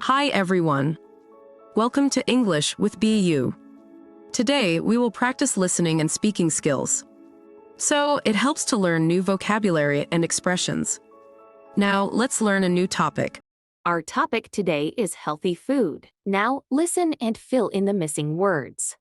Hi everyone. Welcome to English with BU. Today, we will practice listening and speaking skills. So, it helps to learn new vocabulary and expressions. Now, let's learn a new topic. Our topic today is healthy food. Now, listen and fill in the missing words.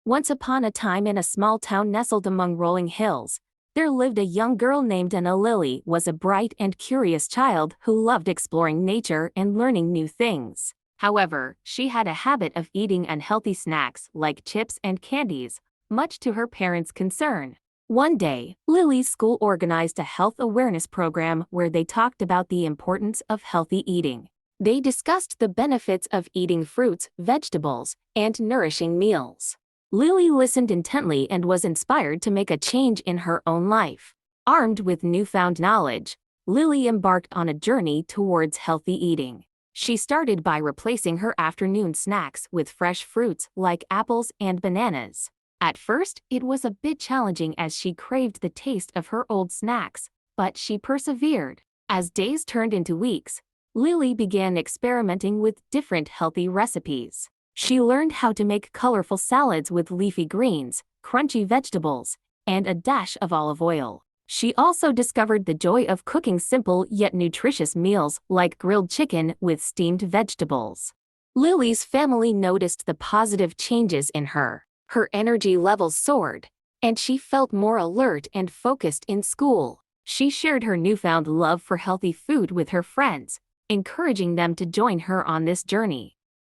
Once upon a time in a small town nestled among rolling hills, there lived a young girl named Anna. Lily was a bright and curious child who loved exploring nature and learning new things. However, she had a habit of eating unhealthy snacks like chips and candies, much to her parents' concern. One day, Lily's school organized a health awareness program where they talked about the importance of healthy eating. They discussed the benefits of eating fruits, vegetables, and nourishing meals. Lily listened intently and was inspired to make a change in her own life. Armed with newfound knowledge, Lily embarked on a journey towards healthy eating. She started by replacing her afternoon snacks with fresh fruits like apples and bananas. At first, it was a bit challenging as she craved the taste of her old snacks, but she persevered. As days turned into weeks, Lily began experimenting with different healthy recipes. She learned how to make colorful salads with leafy greens, crunchy vegetables, and a dash of olive oil. She also discovered the joy of cooking simple yet nutritious meals like grilled chicken with steamed vegetables. Lily's family noticed the positive changes in her. Her energy levels soared, and she felt more alert and focused in school. She shared her newfound love for healthy food with her friends, encouraging them to join her on this journey.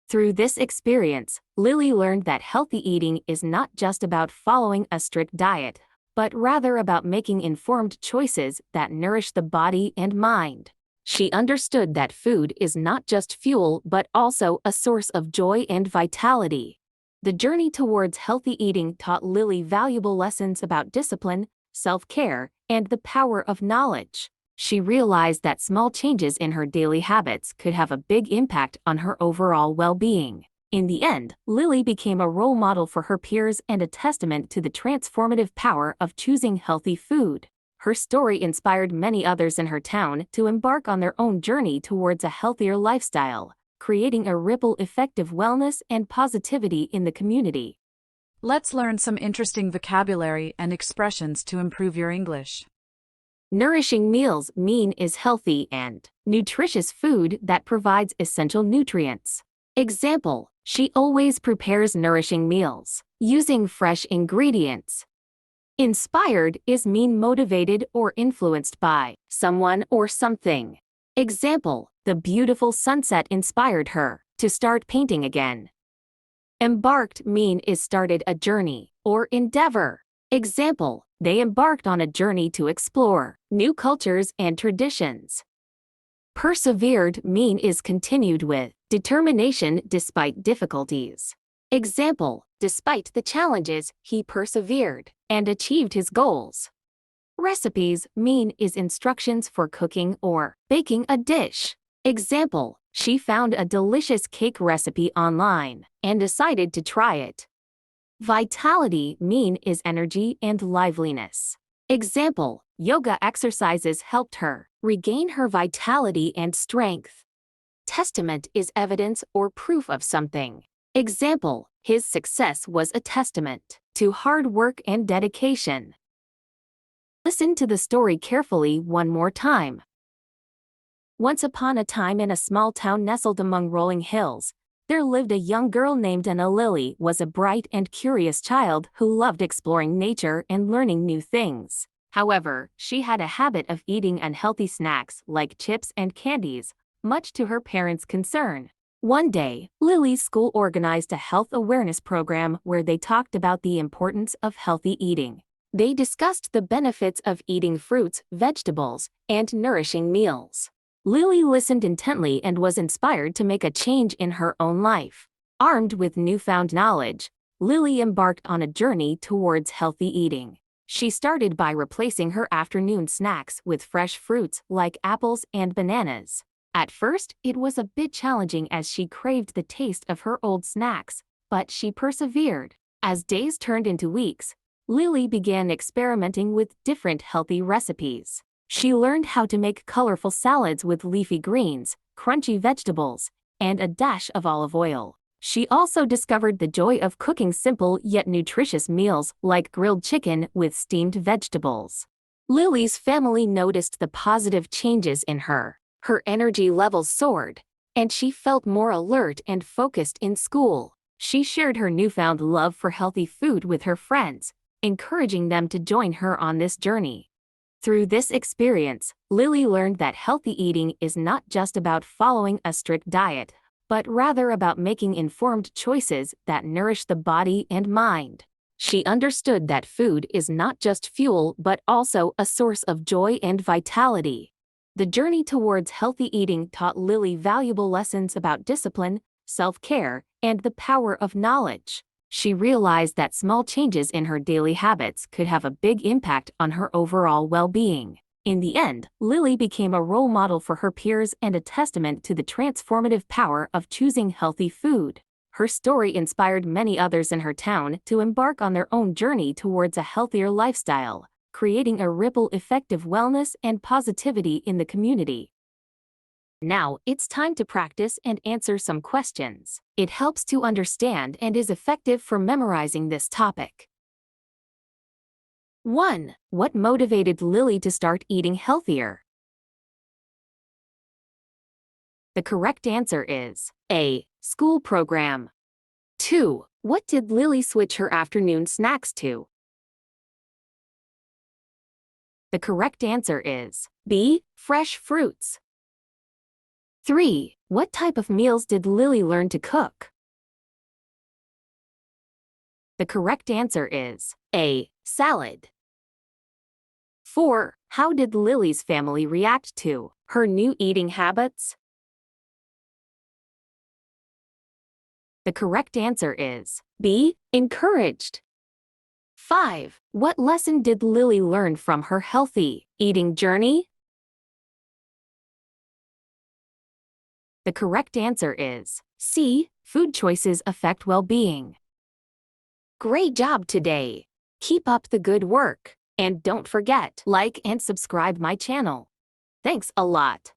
Through this experience, Lily learned that healthy eating is not just about following a strict diet, but rather about making informed choices that nourish the body and mind. She understood that food is not just fuel but also a source of joy and vitality. The journey towards healthy eating taught Lily valuable lessons about discipline, self-care, and the power of knowledge. She realized that small changes in her daily habits could have a big impact on her overall well-being. In the end, Lily became a role model for her peers and a testament to the transformative power of choosing healthy food. Her story inspired many others in her town to embark on their own journey towards a healthier lifestyle, creating a ripple effect of wellness and positivity in the community. Let's learn some interesting vocabulary and expressions to improve your English. Nourishing meals is healthy and nutritious food that provides essential nutrients. Example, she always prepares nourishing meals, using fresh ingredients. Inspired motivated or influenced by someone or something. Example, the beautiful sunset inspired her to start painting again. Embarked started a journey or endeavor. Example, they embarked on a journey to explore new cultures and traditions. Persevered is continued with determination despite difficulties. Example, despite the challenges, he persevered and achieved his goals. Recipes is instructions for cooking or baking a dish. Example, she found a delicious cake recipe online and decided to try it. Vitality is energy and liveliness. Example, yoga exercises helped her regain her vitality and strength. Testament is evidence or proof of something. Example, his success was a testament to hard work and dedication. Listen to the story carefully one more time. Once upon a time in a small town nestled among rolling hills, there lived a young girl named Anna. Lily was a bright and curious child who loved exploring nature and learning new things. However, she had a habit of eating unhealthy snacks like chips and candies, much to her parents' concern. One day, Lily's school organized a health awareness program where they talked about the importance of healthy eating. They discussed the benefits of eating fruits, vegetables, and nourishing meals. Lily listened intently and was inspired to make a change in her own life. Armed with newfound knowledge, Lily embarked on a journey towards healthy eating. She started by replacing her afternoon snacks with fresh fruits like apples and bananas. At first, it was a bit challenging as she craved the taste of her old snacks, but she persevered. As days turned into weeks, Lily began experimenting with different healthy recipes. She learned how to make colorful salads with leafy greens, crunchy vegetables, and a dash of olive oil. She also discovered the joy of cooking simple yet nutritious meals like grilled chicken with steamed vegetables. Lily's family noticed the positive changes in her. Her energy levels soared, and she felt more alert and focused in school. She shared her newfound love for healthy food with her friends, encouraging them to join her on this journey. Through this experience, Lily learned that healthy eating is not just about following a strict diet, but rather about making informed choices that nourish the body and mind. She understood that food is not just fuel but also a source of joy and vitality. The journey towards healthy eating taught Lily valuable lessons about discipline, self-care, and the power of knowledge. She realized that small changes in her daily habits could have a big impact on her overall well-being. In the end, Lily became a role model for her peers and a testament to the transformative power of choosing healthy food. Her story inspired many others in her town to embark on their own journey towards a healthier lifestyle, creating a ripple effect of wellness and positivity in the community. Now, it's time to practice and answer some questions. It helps to understand and is effective for memorizing this topic. 1. What motivated Lily to start eating healthier? The correct answer is A. School program. 2. What did Lily switch her afternoon snacks to? The correct answer is B. Fresh fruits. 3. What type of meals did Lily learn to cook? The correct answer is A. Salad. 4. How did Lily's family react to her new eating habits? The correct answer is B. Encouraged. 5. What lesson did Lily learn from her healthy eating journey? The correct answer is C. Food choices affect well-being. Great job today! Keep up the good work, and don't forget, like and subscribe my channel. Thanks a lot.